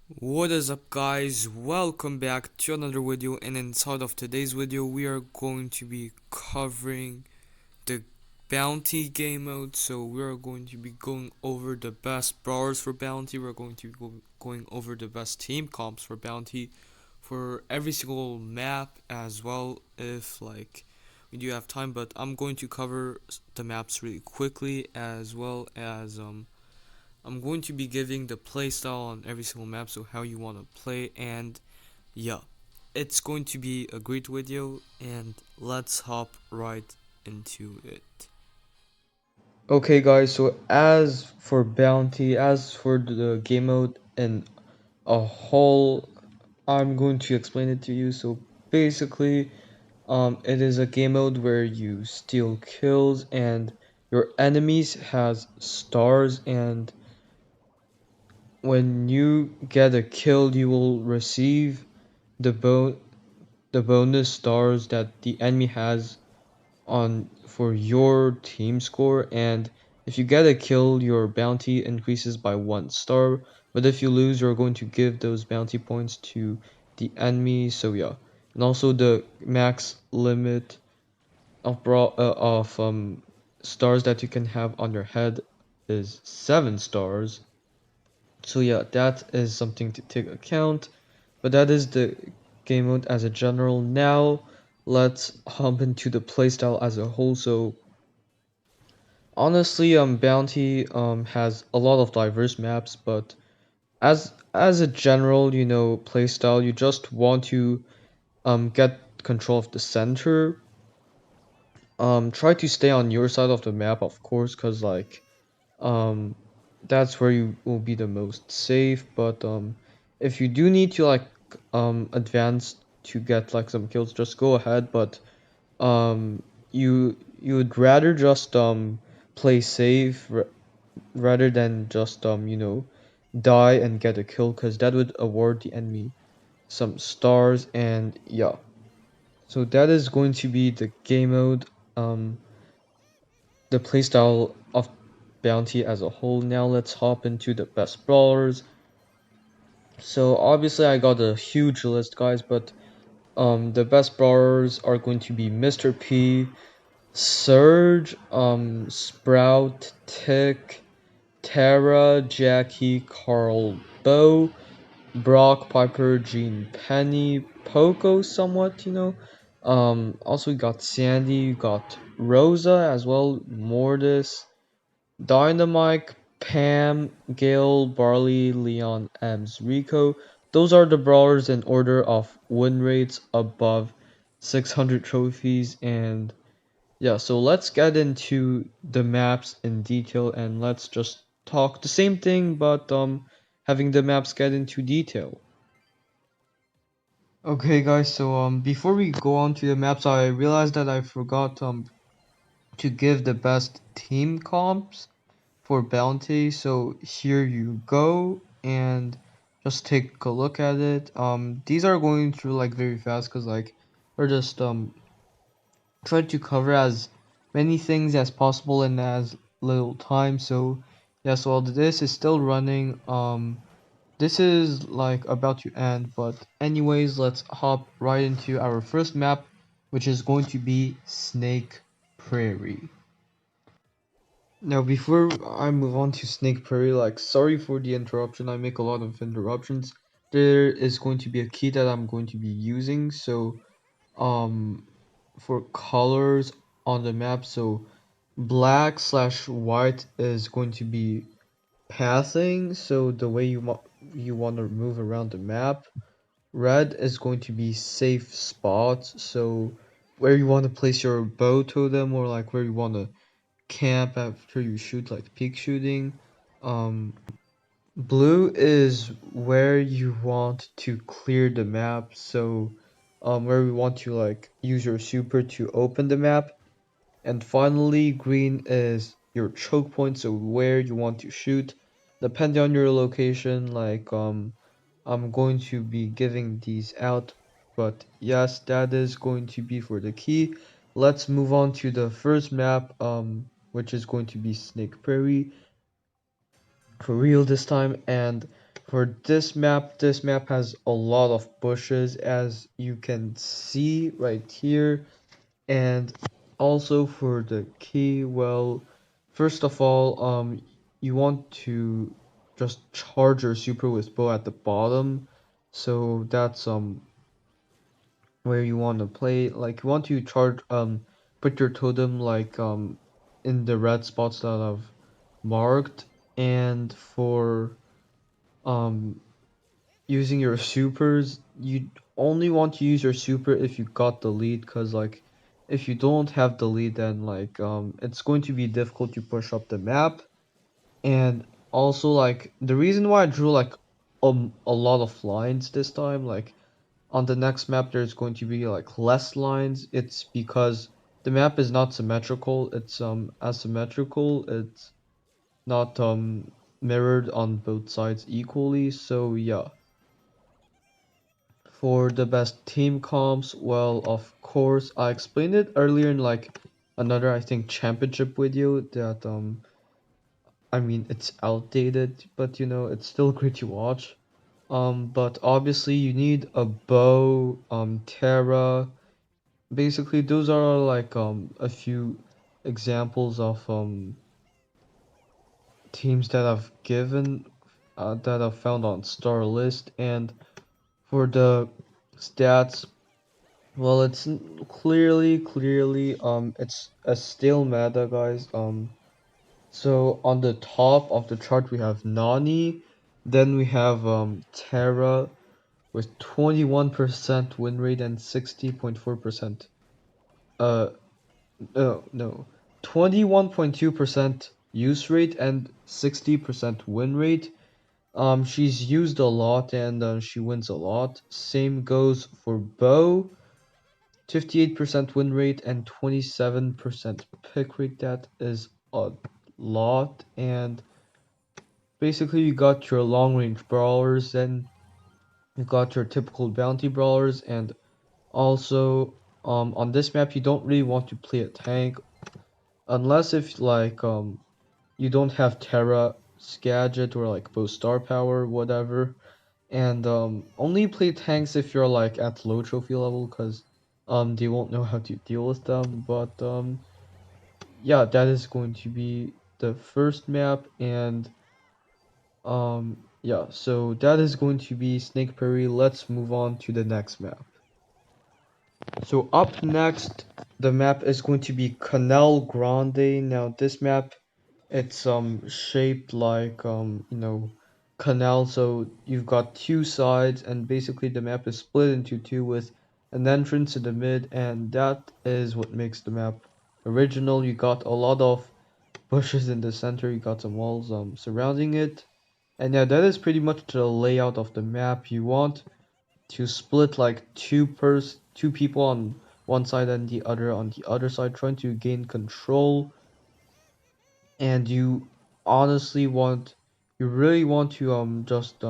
What is up, guys? Welcome back to another video, and inside of today's video we are going to be covering the bounty game mode. So we are going to be going over the best brawlers for bounty. We're going to be going over the best team comps for bounty for every single map as well, if we do have time. But I'm going to cover the maps really quickly, as well as I'm going to be giving the playstyle on every single map, so how you want to play. And yeah, it's going to be a great video, and let's hop right into it. Okay guys, so as for bounty, as for the game mode and a whole, I'm going to explain it to you. So basically, it is a game mode where you steal kills and your enemies has stars, and when you get a kill, you will receive the the bonus stars that the enemy has on for your team score. And if you get a kill, your bounty increases by 1 star. But if you lose, you're going to give those bounty points to the enemy. So yeah, and also the max limit of stars that you can have on your head is 7 stars. So yeah, that is something to take account. But that is the game mode as a general. Now let's hop into the playstyle as a whole. So honestly, Bounty has a lot of diverse maps, but as a general, playstyle, you just want to get control of the center. Try to stay on your side of the map, of course, cause um that's where you will be the most safe. But if you do need to advance to get like some kills, just go ahead. But um you would rather just play safe rather than just die and get a kill, because that would award the enemy some stars. And yeah, so that is going to be the game mode, um the playstyle of bounty as a whole. Now let's hop into the best brawlers. So obviously I got a huge list, guys, but the best brawlers are going to be Mr. P, Surge, Sprout, Tick, Tara, Jackie, Carl, Bo, Brock, Piper, Jean, Penny, Poco, somewhat, Also we got Sandy, you got Rosa as well, Mortis, Dynamite, Pam, Gale, Barley, Leon, Ems, Rico. Those are the brawlers in order of win rates above 600 trophies. And yeah, so let's get into the maps in detail, and let's just talk the same thing, but having the maps get into detail. Okay guys, so before we go on to the maps, I realized that I forgot to give the best team comps for bounty. So here you go, and just take a look at it. These are going through like very fast, because we're just trying to cover as many things as possible in as little time. So yeah, so all this is still running. This is like about to end, but anyways, let's hop right into our first map, which is going to be Snake Prairie. Now, before I move on to Snake Prairie, sorry for the interruption. I make a lot of interruptions. There is going to be a key that I'm going to be using. So, um, for colors on the map, so black/white is going to be pathing. So the way you want to move around the map. Red is going to be safe spots. So where you want to place your bow totem, or like where you want to camp after you shoot, like peak shooting. Um, Blue is where you want to clear the map, so where we want to like use your super to open the map. And finally, green is your choke point, so where you want to shoot. Depending on your location, I'm going to be giving these out, but yes, that is going to be for the key. Let's move on to the first map, which is going to be Snake Prairie for real this time. And For this map has a lot of bushes, as you can see right here. And also for the key, well, first of all, you want to just charge your super with bow at the bottom. So that's where you want to play. Like you want to charge put your totem like in the red spots that I've marked. And for um using your supers, you only want to use your super if you got the lead, because like if you don't have the lead, then like it's going to be difficult to push up the map. And also like the reason why I drew like a lot of lines this time, like on the next map there's going to be like less lines, it's because the map is not symmetrical, it's asymmetrical, it's not mirrored on both sides equally. So yeah. For the best team comps, well, of course, I explained it earlier in like another, I think, championship video that I mean, it's outdated, but you know, it's still great to watch. But obviously you need a bow, Terra. Basically, those are like a few examples of teams that I've given that I've found on Star List. And for the stats, well, it's clearly, it's a stale meta, guys. So on the top of the chart we have Nani, then we have Terra with 21% win rate and 60.4%. Uh, no, 21.2% use rate and 60% win rate. She's used a lot and she wins a lot. Same goes for Bo. 58% win rate and 27% pick rate. That is a lot. And basically, you got your long range brawlers, then you got your typical bounty brawlers, and also on this map, you don't really want to play a tank unless if like you don't have Terra Skagit or like both star power, whatever. And only play tanks if you're like at low trophy level, because they won't know how to deal with them. But yeah, that is going to be the first map. And yeah, so that is going to be Snake Prairie. Let's move on to the next map. So up next, the map is going to be Canal Grande. Now this map, it's shaped like you know, canal. So you've got two sides, and basically the map is split into two with an entrance in the mid, and that is what makes the map original. You got a lot of bushes in the center, you got some walls surrounding it. And yeah, that is pretty much the layout of the map. You want to split like two people on one side and the other on the other side, trying to gain control. And you honestly want, you really want to just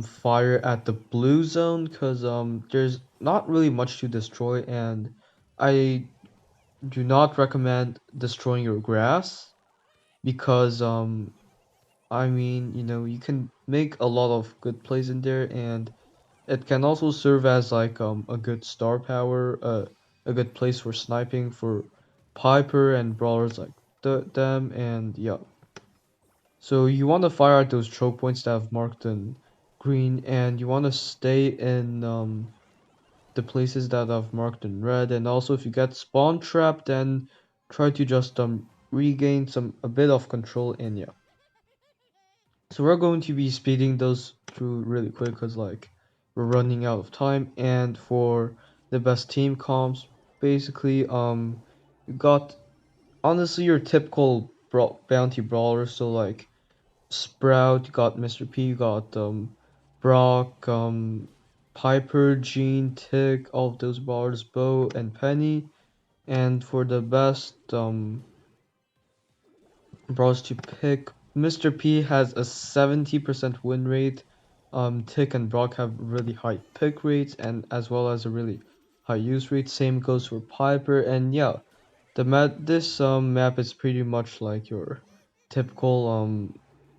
fire at the blue zone, because there's not really much to destroy, and I do not recommend destroying your grass, because I mean, you know, you can make a lot of good plays in there, and it can also serve as like a good star power, a good place for sniping for Piper and brawlers like them. And yeah, so you want to fire at those choke points that I've marked in green, and you want to stay in the places that I've marked in red. And also, if you get spawn trapped, then try to just regain a bit of control. And yeah, so we're going to be speeding those through really quick, because like we're running out of time. And for the best team comps, basically you got honestly your typical bounty brawlers. So like Sprout, you got Mr. P, you got Brock, Piper, Jean, Tick, all of those brawlers, Bo and Penny. And for the best brawlers to pick, Mr. P has a 70% win rate. Tick and Brock have really high pick rates, and as well as a really high use rate. Same goes for Piper. And yeah, this map is pretty much like your typical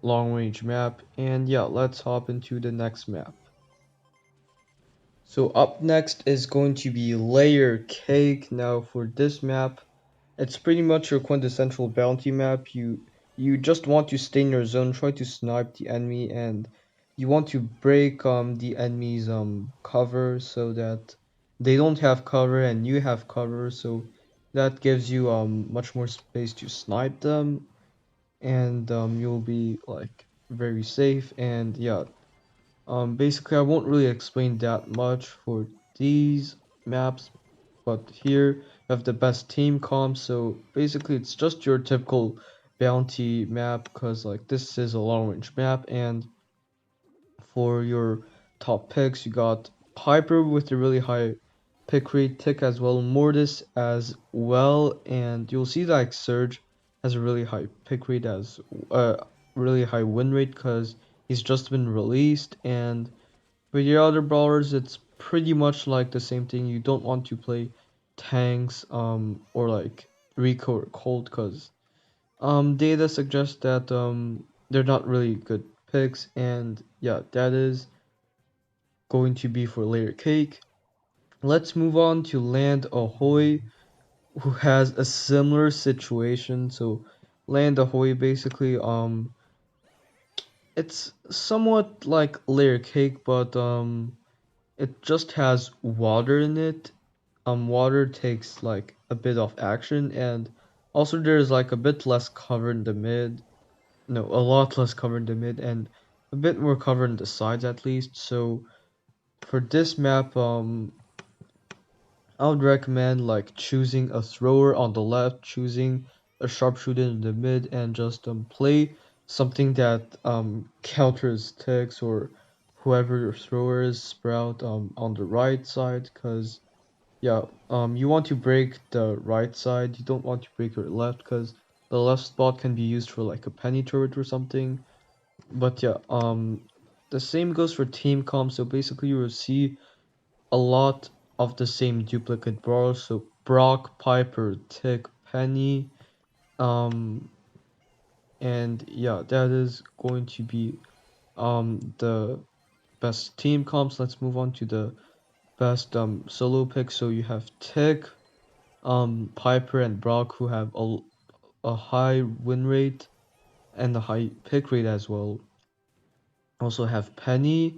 long range map. And yeah, let's hop into the next map. So up next is going to be Layer Cake. Now for this map, it's pretty much your quintessential bounty map. You just want to stay in your zone, try to snipe the enemy, and you want to break the enemy's cover so that they don't have cover and you have cover. So that gives you much more space to snipe them, and you'll be like very safe. And yeah, basically I won't really explain that much for these maps, but here you have the best team comp. So basically it's just your typical bounty map, because like this is a long range map. And for your top picks, you got Piper with a really high pick rate, Tick as well, Mortis as well, and you'll see like Surge has a really high pick rate as really high win rate because he's just been released. And with your other brawlers, it's pretty much like the same thing. You don't want to play tanks or like Rico or Colt, because data suggests that they're not really good picks. And yeah, that is going to be for layer cake. Let's move on to Land Ahoy, who has a similar situation. So Land Ahoy basically it's somewhat like layer cake, but it just has water in it. Water takes like a bit of action, and also there's like a bit less cover in the mid. No, a lot less cover in the mid, and a bit more cover in the sides at least. So for this map, I would recommend like choosing a thrower on the left, choosing a sharpshooter in the mid, and just play something that counters ticks or whoever your thrower is, Sprout, on the right side. Cause yeah, you want to break the right side. You don't want to break your left, cause the left spot can be used for like a penny turret or something. But yeah, the same goes for team comp. So basically, you will see a lot of the same duplicate brawlers. So Brock, Piper, Tick, Penny, um, and yeah, that is going to be the best team comps. Let's move on to the best solo picks. So you have Tick, Piper, and Brock, who have a high win rate and a high pick rate as well. Also have Penny,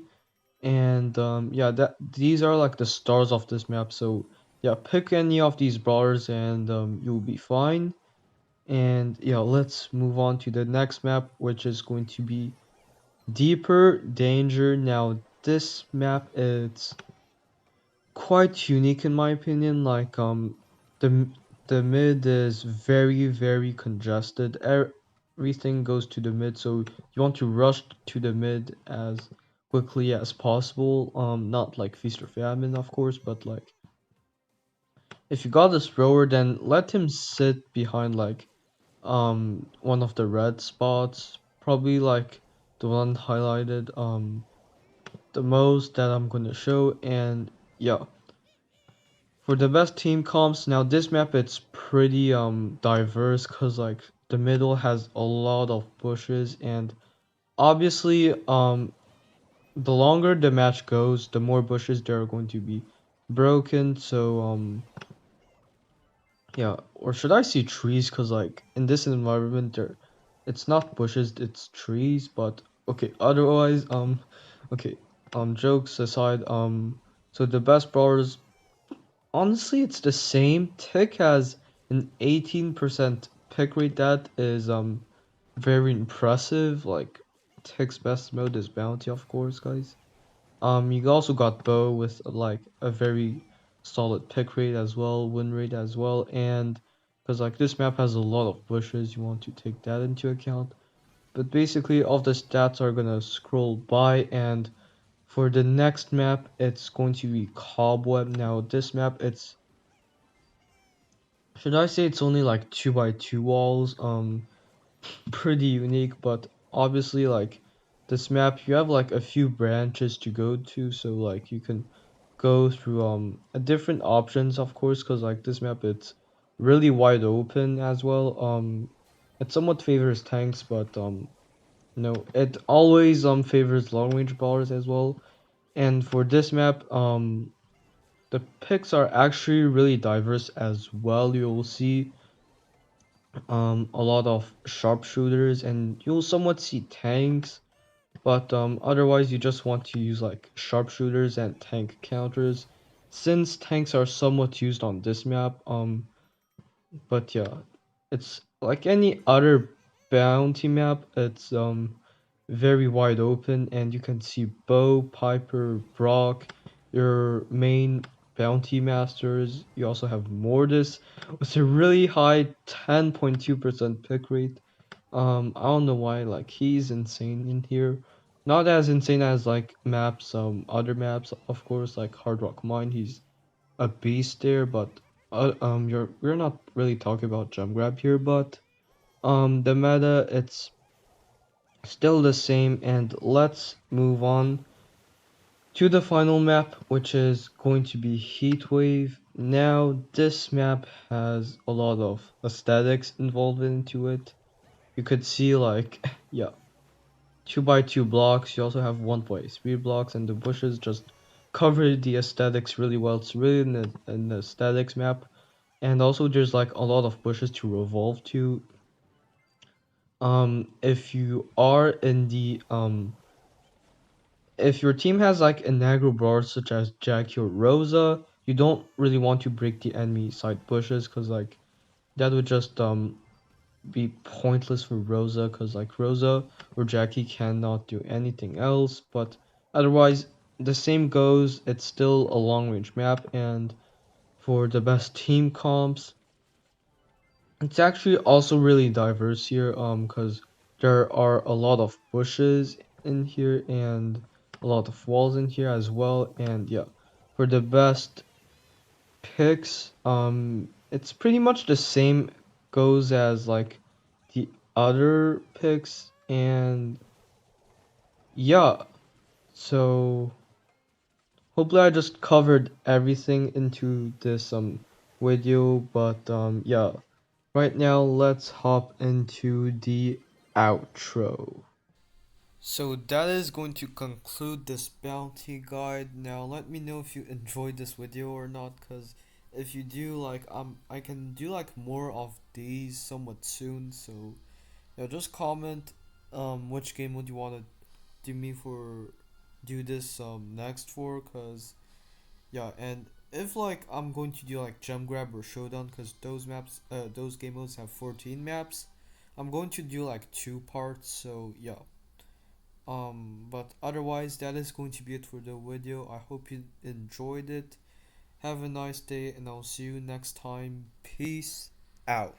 and yeah, that these are like the stars of this map. So yeah, pick any of these brawlers and you'll be fine. And yeah, let's move on to the next map, which is going to be Deeper Danger. Now this map is quite unique in my opinion. Like the the mid is very congested. Everything goes to the mid, so you want to rush to the mid as quickly as possible. Not like feast or famine, of course, but like if you got this thrower, then let him sit behind like one of the red spots, probably like the one highlighted the most that I'm gonna show. And yeah, for the best team comps, now this map it's pretty diverse, cause like the middle has a lot of bushes, and obviously the longer the match goes, the more bushes there are going to be broken. So yeah, or should I say trees? Cause like in this environment there, it's not bushes, it's trees. But okay, otherwise okay, jokes aside, so the best brawlers, honestly, it's the same. Tick has an 18% pick rate. That is very impressive. Like Tick's best mode is bounty, of course, guys. You also got Bow with like a very solid pick rate as well, win rate as well, and because like this map has a lot of bushes, you want to take that into account. But basically, all the stats are gonna scroll by, and for the next map, it's going to be Cobweb. Now, this map, it's, should I say it's only like 2 by 2 walls? Pretty unique, but obviously like this map, you have like a few branches to go to, so like you can go through a different options, of course, because like this map it's really wide open as well. It somewhat favors tanks, but No, it always favors long range brawlers as well. And for this map, the picks are actually really diverse as well. You'll see a lot of sharpshooters, and you'll somewhat see tanks, but otherwise you just want to use like sharpshooters and tank counters, since tanks are somewhat used on this map. But yeah, it's like any other bounty map. It's very wide open, and you can see Bo, Piper, Brock, your main bounty masters. You also have Mortis with a really high 10.2% pick rate. I don't know why, like he's insane in here. Not as insane as like maps, other maps, of course, like Hard Rock Mine. He's a beast there, but we're not really talking about jump grab here, but the meta it's still the same, and let's move on to the final map, which is going to be Heatwave. Now, this map has a lot of aesthetics involved into it. You could see like yeah, 2 by 2 blocks. You also have 1 by 3 blocks, and the bushes just cover the aesthetics really well. It's really an aesthetics map. And also there's like a lot of bushes to revolve to. If you are in the if your team has like an aggro brawler such as Jackie or Rosa, you don't really want to break the enemy side bushes, because like that would just be pointless for Rosa, because like Rosa or Jackie cannot do anything else. But otherwise the same goes, it's still a long range map. And for the best team comps, it's actually also really diverse here, because there are a lot of bushes in here and a lot of walls in here as well. And yeah, for the best picks, it's pretty much the same goes as like the other picks. And yeah, so hopefully I just covered everything into this video. But yeah, right now, let's hop into the outro. So that is going to conclude this bounty guide. Now let me know if you enjoyed this video or not, because if you do, like I can do like more of these somewhat soon. So yeah, just comment which game would you want to do this next for, cause yeah. And if like I'm going to do like gem grab or showdown, because those game modes have 14 maps, I'm going to do like 2 parts. So yeah, but otherwise that is going to be it for the video. I hope you enjoyed it. Have a nice day, and I'll see you next time. Peace out.